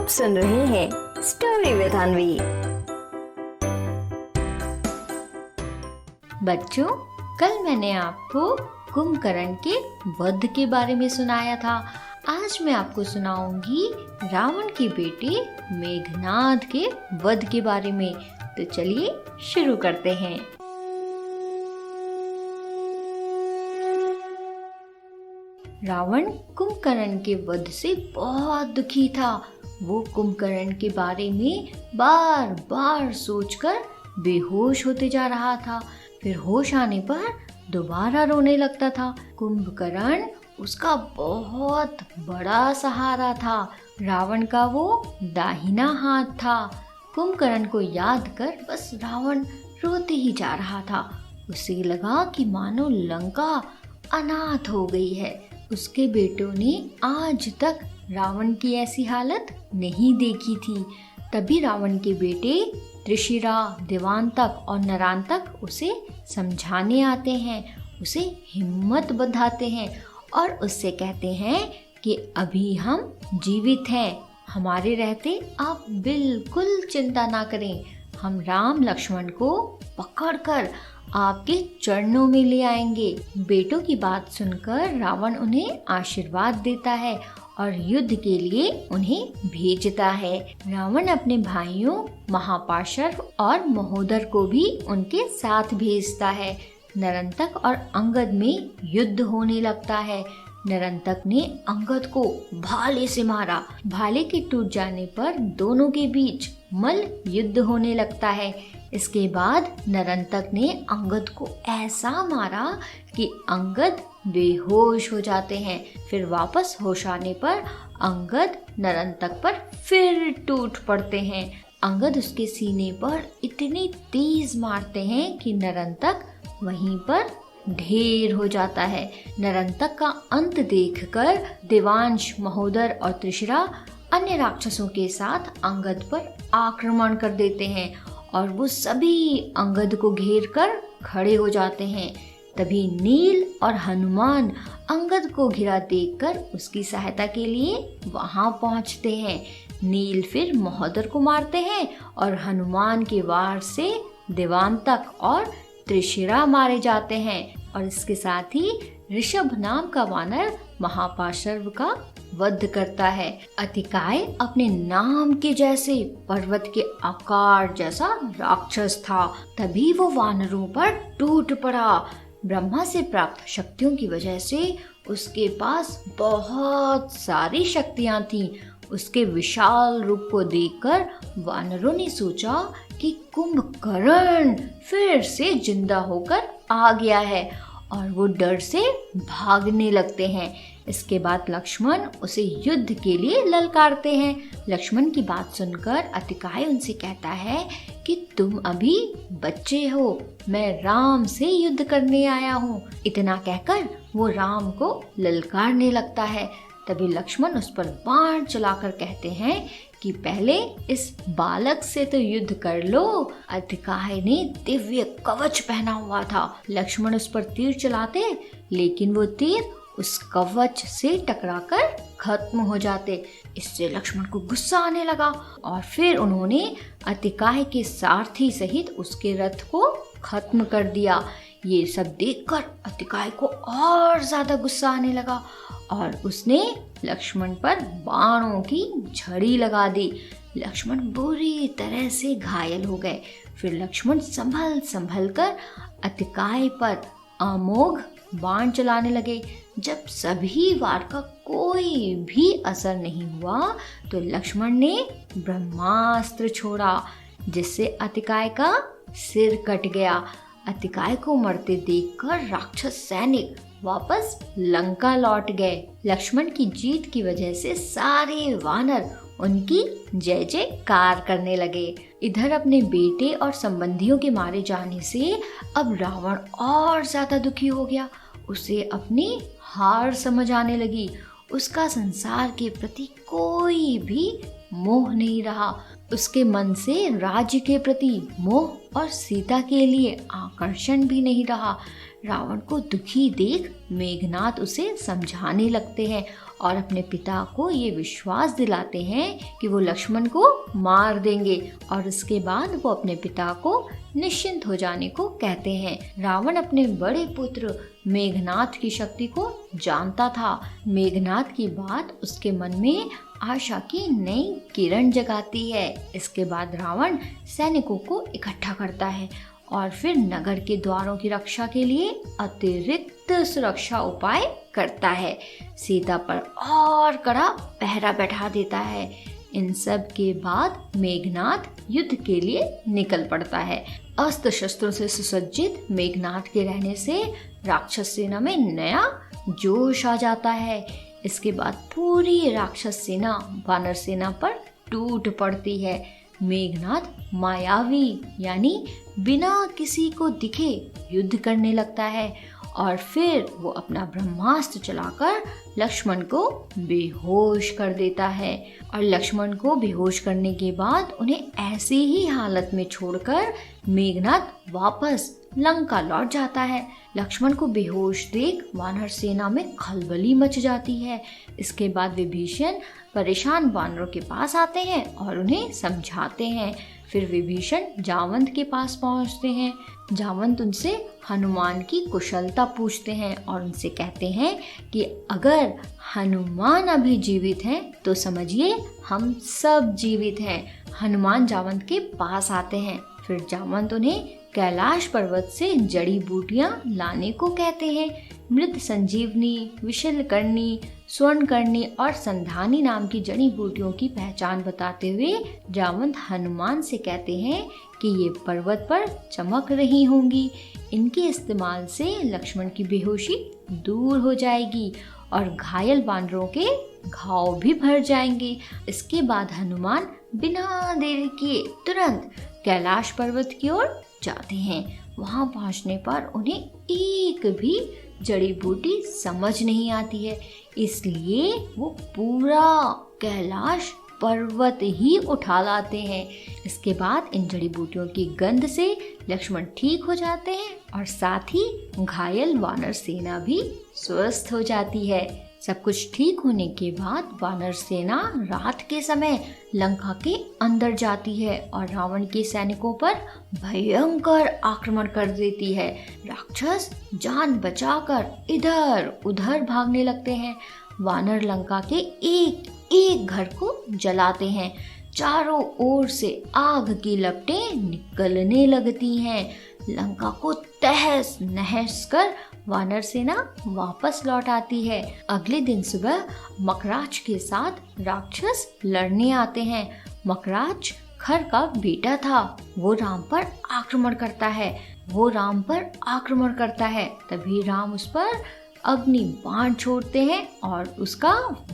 आप सुन रहे हैं स्टोरी विद अनवी। बच्चों, कल मैंने आपको कुंभकर्ण के वध के बारे में सुनाया था। आज मैं आपको सुनाऊंगी रावण के बेटे मेघनाद के वध के बारे में। तो चलिए शुरू करते हैं। रावण कुंभकर्ण के वध से बहुत दुखी था। वो कुंभकर्ण के बारे में बार बार सोचकर बेहोश होते जा रहा था। फिर होश आने पर दोबारा रोने लगता था। कुंभकर्ण उसका बहुत बड़ा सहारा था। रावण का वो दाहिना हाथ था। कुंभकर्ण को याद कर बस रावण रोते ही जा रहा था। उसे लगा कि मानो लंका अनाथ हो गई है। उसके बेटों ने आज तक रावण की ऐसी हालत नहीं देखी थी। तभी रावण के बेटे त्रिशिरा, देवांतक और नरांतक उसे समझाने आते हैं, उसे हिम्मत बंधाते हैं और उससे कहते हैं कि अभी हम जीवित हैं, हमारे रहते आप बिल्कुल चिंता ना करें। हम राम लक्ष्मण को पकड़कर आपके चरणों में ले आएंगे। बेटों की बात सुनकर रावण उन्हें आशीर्वाद देता है और युद्ध के लिए उन्हें भेजता है। रावण अपने भाइयों महापाशर्व और महोदर को भी उनके साथ भेजता है। नरंतक और अंगद में युद्ध होने लगता है। नरंतक ने अंगद को भाले से मारा। भाले के टूट जाने पर दोनों के बीच मल्ल युद्ध होने लगता है। इसके बाद नरंतक ने अंगद को ऐसा मारा कि अंगद बेहोश हो जाते हैं। फिर वापस होश आने पर अंगद नरंतक पर फिर टूट पड़ते हैं। अंगद उसके सीने पर इतनी तेज मारते हैं कि नरंतक वहीं पर ढेर हो जाता है। नरंतक का अंत देखकर देवांश, महोदर और त्रिशिरा अन्य राक्षसों के साथ अंगद पर आक्रमण कर देते हैं और वो सभी अंगद को घेर कर खड़े हो जाते हैं। तभी नील और हनुमान अंगद को घिरा देखकर उसकी सहायता के लिए वहां पहुंचते हैं। नील फिर महोदर को मारते हैं और हनुमान के वार से देवांतक और त्रिशिरा मारे जाते हैं। और इसके साथ ही ऋषभ नाम का वानर महापाशर्व का वध करता है। अतिकाय अपने नाम के जैसे पर्वत के आकार जैसा राक्षस था। तभी वो वानरों पर टूट पड़ा। ब्रह्मा से प्राप्त शक्तियों की वजह से उसके पास बहुत सारी शक्तियां थीं। उसके विशाल रूप को देखकर वानरों ने सोचा कि कुंभकर्ण फिर से जिंदा होकर आ गया है और वो डर से भागने लगते हैं। इसके बाद लक्ष्मण उसे युद्ध के लिए ललकारते हैं। लक्ष्मण की बात सुनकर अतिकाय उनसे कहता है कि तुम अभी बच्चे हो, मैं राम से युद्ध करने आया हूँ। इतना कहकर वो राम को ललकारने लगता है। तभी लक्ष्मण उस पर बाण चलाकर कहते हैं कि पहले इस बालक से तो युद्ध कर लो। अतिकाय ने दिव्य कवच पहना हुआ था। लक्ष्मण उस पर तीर चलाते, लेकिन वो तीर उस कवच से टकराकर खत्म हो जाते। इससे लक्ष्मण को गुस्सा आने लगा और फिर उन्होंने अतिकाय के सारथी सहित उसके रथ को खत्म कर दिया। ये सब देखकर अतिकाय को और ज्यादा गुस्सा आने लगा और उसने लक्ष्मण पर बाणों की झड़ी लगा दी। लक्ष्मण बुरी तरह से घायल हो गए। फिर लक्ष्मण संभल संभल कर अतिकाय पर अमोघ बाण चलाने लगे। जब सभी वार का कोई भी असर नहीं हुआ तो लक्ष्मण ने ब्रह्मास्त्र छोड़ा, जिससे अतिकाय का सिर कट गया। अतिकाय को मरते देखकर राक्षस सैनिक वापस लंका लौट गए। लक्ष्मण की जीत की वजह से सारे वानर उनकी जय जयकार करने लगे। इधर अपने बेटे और संबंधियों के मारे जाने से अब रावण और ज्यादा दुखी हो गया। उसे अपनी हार समझ आने लगी। उसका संसार के प्रति कोई भी मोह नहीं रहा। उसके मन से राज्य के प्रति मोह और सीता के लिए आकर्षण भी नहीं रहा। रावण को दुखी देख मेघनाद उसे समझाने लगते हैं और अपने पिता को ये विश्वास दिलाते हैं कि वो लक्ष्मण को मार देंगे और उसके बाद वो अपने पिता को निश्चिंत हो जाने को कहते हैं। रावण अपने बड़े पुत्र मेघनाद की शक्ति को जानता था। मेघनाद की बात उसके मन में आशा की नई किरण जगाती है। इसके बाद रावण सैनिकों को इकट्ठा करता है और फिर नगर के द्वारों की रक्षा के लिए अतिरिक्त सुरक्षा उपाय करता है। सीता पर और कड़ा पहरा बैठा देता है। इन सब के बाद मेघनाद युद्ध के लिए निकल पड़ता है। अस्त्र शस्त्रों से सुसज्जित मेघनाद के रहने से राक्षस सेना में नया जोश आ जाता है। इसके बाद पूरी राक्षस सेना वानर सेना पर टूट पड़ती है। मेघनाद मायावी यानी बिना किसी को दिखे युद्ध करने लगता है और फिर वो अपना ब्रह्मास्त्र चलाकर लक्ष्मण को बेहोश कर देता है। और लक्ष्मण को बेहोश करने के बाद उन्हें ऐसी ही हालत में छोड़कर मेघनाद वापस लंका लौट जाता है। लक्ष्मण को बेहोश देख वानर सेना में खलबली मच जाती है। इसके बाद विभीषण परेशान वानरों के पास आते हैं और उन्हें समझाते हैं। फिर विभीषण जावंत के पास पहुंचते हैं। जावंत उनसे हनुमान की कुशलता पूछते हैं और उनसे कहते हैं कि अगर हनुमान अभी जीवित हैं तो समझिए हम सब जीवित हैं। हनुमान जावंत के पास आते हैं। फिर जावंत उन्हें कैलाश पर्वत से जड़ी बूटियां लाने को कहते हैं। मृत संजीवनी, विशलकर्णी, स्वर्णकर्णी और संधानी नाम की जड़ी बूटियों की पहचान बताते हुए जावंत हनुमान से कहते हैं कि ये पर्वत पर चमक रही होंगी। इनके इस्तेमाल से लक्ष्मण की बेहोशी दूर हो जाएगी और घायल वानरों के घाव भी भर जाएंगे। इसके बाद हनुमान बिना देरी किए तुरंत कैलाश पर्वत की ओर जाते हैं। वहां पहुंचने पर उन्हें एक भी जड़ी बूटी समझ नहीं आती है, इसलिए वो पूरा कैलाश पर्वत ही उठा लाते हैं। इसके बाद इन जड़ी बूटियों की गंध से लक्ष्मण ठीक हो जाते हैं और साथ ही घायल वानर सेना भी स्वस्थ हो जाती है। सब कुछ ठीक होने के बाद वानर सेना रात के समय लंका के अंदर जाती है और रावण के सैनिकों पर भयंकर आक्रमण कर देती है। राक्षस जान बचाकर इधर उधर भागने लगते हैं। वानर लंका के एक एक घर को जलाते हैं। चारों ओर से आग की लपटें निकलने लगती हैं। लंका को तहस नहस कर वानर सेना वापस लौट आती है। अगले दिन सुबह मकराज के साथ राक्षस लड़ने आते हैं। मकराज खर का बेटा था। वो राम पर आक्रमण करता है। तभी राम उस पर अग्नि बाण छोड़ते हैं और उसका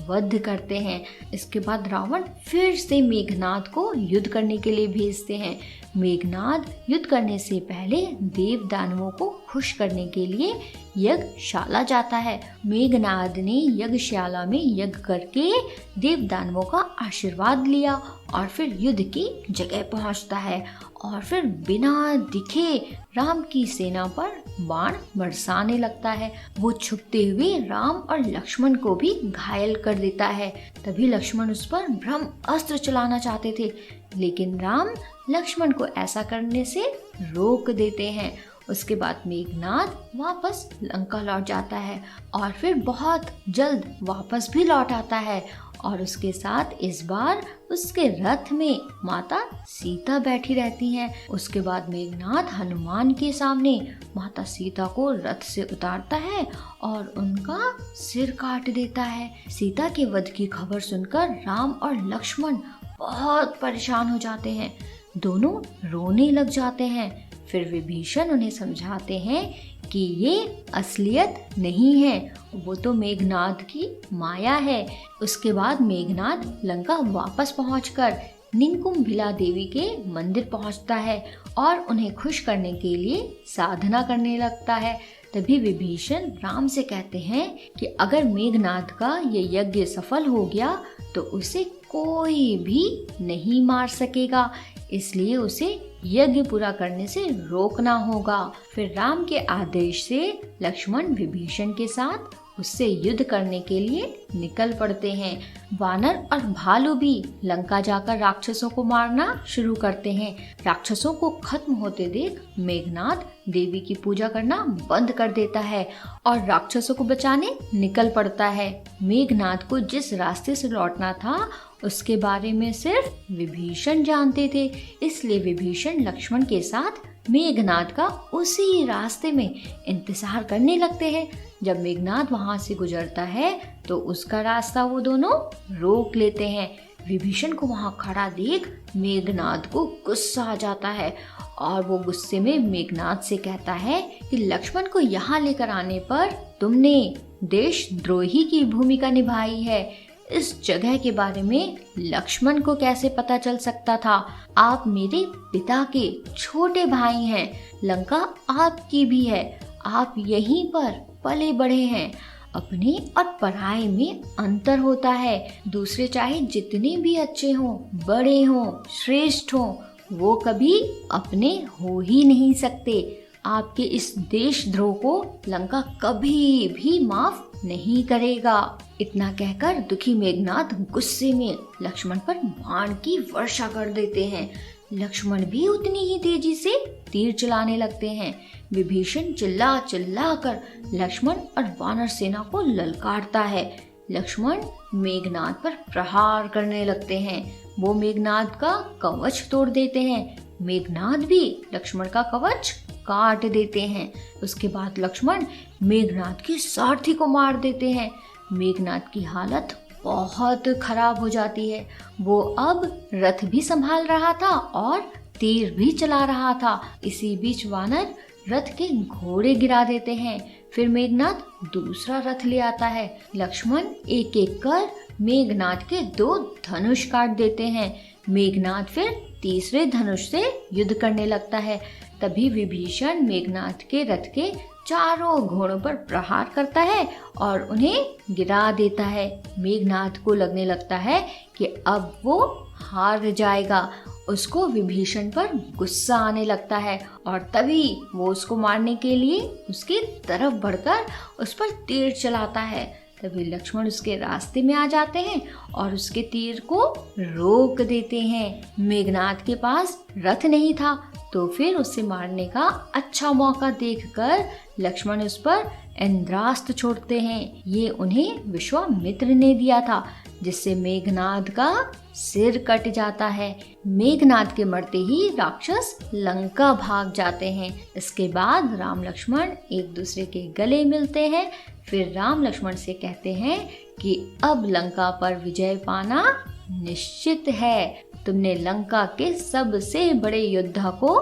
वध करते हैं। इसके बाद रावण फिर से मेघनाद को युद्ध करने के लिए भेजते हैं। मेघनाद युद्ध करने से पहले देव दानवों को खुश करने के लिए यज्ञशाला जाता है। मेघनाद ने यज्ञशाला में यज्ञ करके देव दानवों का आशीर्वाद लिया और फिर युद्ध की जगह पहुंचता है और फिर बिना दिखे राम की सेना पर बाण बरसाने लगता है। वो छुपते हुए राम और लक्ष्मण को भी घायल कर देता है। तभी लक्ष्मण उस पर ब्रह्म अस्त्र चलाना चाहते थे, लेकिन राम लक्ष्मण को ऐसा करने से रोक देते हैं। उसके बाद मेघनाद वापस लंका लौट जाता है और फिर बहुत जल्द वापस भी लौट आता है और उसके साथ इस बार उसके रथ में माता सीता बैठी रहती हैं। उसके बाद मेघनाद हनुमान के सामने माता सीता को रथ से उतारता है और उनका सिर काट देता है। सीता के वध की खबर सुनकर राम और लक्ष्मण बहुत परेशान हो जाते हैं। दोनों रोने लग जाते हैं। फिर विभीषण उन्हें समझाते हैं कि ये असलियत नहीं है, वो तो मेघनाद की माया है। उसके बाद मेघनाद लंका वापस पहुंचकर निकुंभिला देवी के मंदिर पहुंचता है और उन्हें खुश करने के लिए साधना करने लगता है। तभी विभीषण राम से कहते हैं कि अगर मेघनाद का ये यज्ञ सफल हो गया तो उसे कोई भी नहीं मार सकेगा, इसलिए उसे यज्ञ पूरा करने से रोकना होगा। फिर राम के आदेश से लक्ष्मण विभीषण के साथ उससे युद्ध करने के लिए निकल पड़ते हैं। वानर और भालू भी लंका जाकर राक्षसों को मारना शुरू करते हैं। राक्षसों को खत्म होते देख मेघनाद देवी की पूजा करना बंद कर देता है और राक्षसों को बचाने निकल पड़ता है। मेघनाद को जिस रास्ते से लौटना था उसके बारे में सिर्फ विभीषण जानते थे, इसलिए विभीषण लक्ष्मण के साथ मेघनाद का उसी रास्ते में इंतजार करने लगते हैं। जब मेघनाद वहां से गुजरता है तो उसका रास्ता वो दोनों रोक लेते हैं। विभीषण को वहां खड़ा देख मेघनाद को गुस्सा आ जाता है और वो गुस्से में मेघनाद से कहता है कि लक्ष्मण को यहाँ लेकर आने पर तुमने देशद्रोही की भूमिका निभाई है। इस जगह के बारे में लक्ष्मण को कैसे पता चल सकता था? आप मेरे पिता के छोटे भाई हैं, लंका आपकी भी है, आप यहीं पर पले बढ़े हैं। अपने और पराये में अंतर होता है। दूसरे चाहे जितने भी अच्छे हों, बड़े हों, श्रेष्ठ हों, वो कभी अपने हो ही नहीं सकते। आपके इस देशद्रोह को लंका कभी भी माफ नहीं करेगा। इतना कहकर दुखी मेघनाद गुस्से में लक्ष्मण पर बाण की वर्षा कर देते हैं। लक्ष्मण भी उतनी ही तेजी से तीर चलाने लगते हैं। विभीषण चिल्ला चिल्ला कर लक्ष्मण और वानर सेना को ललकारता है। लक्ष्मण मेघनाद पर प्रहार करने लगते हैं। वो मेघनाद का कवच तोड़ देते हैं। मेघनाद भी लक्ष्मण का कवच काट देते हैं। उसके बाद लक्ष्मण मेघनाद के सारथी को मार देते हैं। मेघनाद की हालत बहुत खराब हो जाती है। वो अब रथ भी संभाल रहा था और तीर भी चला रहा था। इसी बीच वानर रथ के घोड़े गिरा देते हैं। फिर मेघनाद दूसरा रथ ले आता है। लक्ष्मण एक एक कर मेघनाद के 2 धनुष काट देते हैं। मेघनाद फिर तीसरे धनुष से युद्ध करने लगता है। तभी विभीषण मेघनाद के रथ के चारों घोड़ों पर प्रहार करता है और उन्हें गिरा देता है। मेघनाद को लगने लगता है कि अब वो हार जाएगा। उसको विभीषण पर गुस्सा आने लगता है और तभी वो उसको मारने के लिए उसकी तरफ बढ़कर उस पर तीर चलाता है। तभी लक्ष्मण उसके रास्ते में आ जाते हैं और उसके तीर को रोक देते हैं। मेघनाद के पास रथ नहीं था तो फिर उसे मारने का अच्छा मौका देखकर लक्ष्मण उस पर इंद्रास्त्र छोड़ते हैं। ये उन्हें विश्वामित्र ने दिया था, जिससे मेघनाद का सिर कट जाता है। मेघनाद के मरते ही राक्षस लंका भाग जाते हैं। इसके बाद राम लक्ष्मण एक दूसरे के गले मिलते हैं। फिर राम लक्ष्मण से कहते हैं कि अब लंका पर विजय पाना निश्चित है। तुमने लंका के सबसे बड़े योद्धा को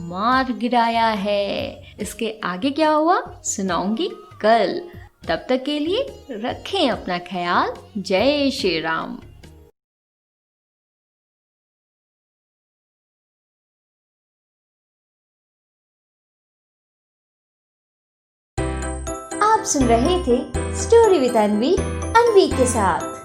मार गिराया है। इसके आगे क्या हुआ सुनाऊंगी कल। तब तक के लिए रखें अपना ख्याल। जय श्री राम। आप सुन रहे थे स्टोरी विद अनवी के साथ।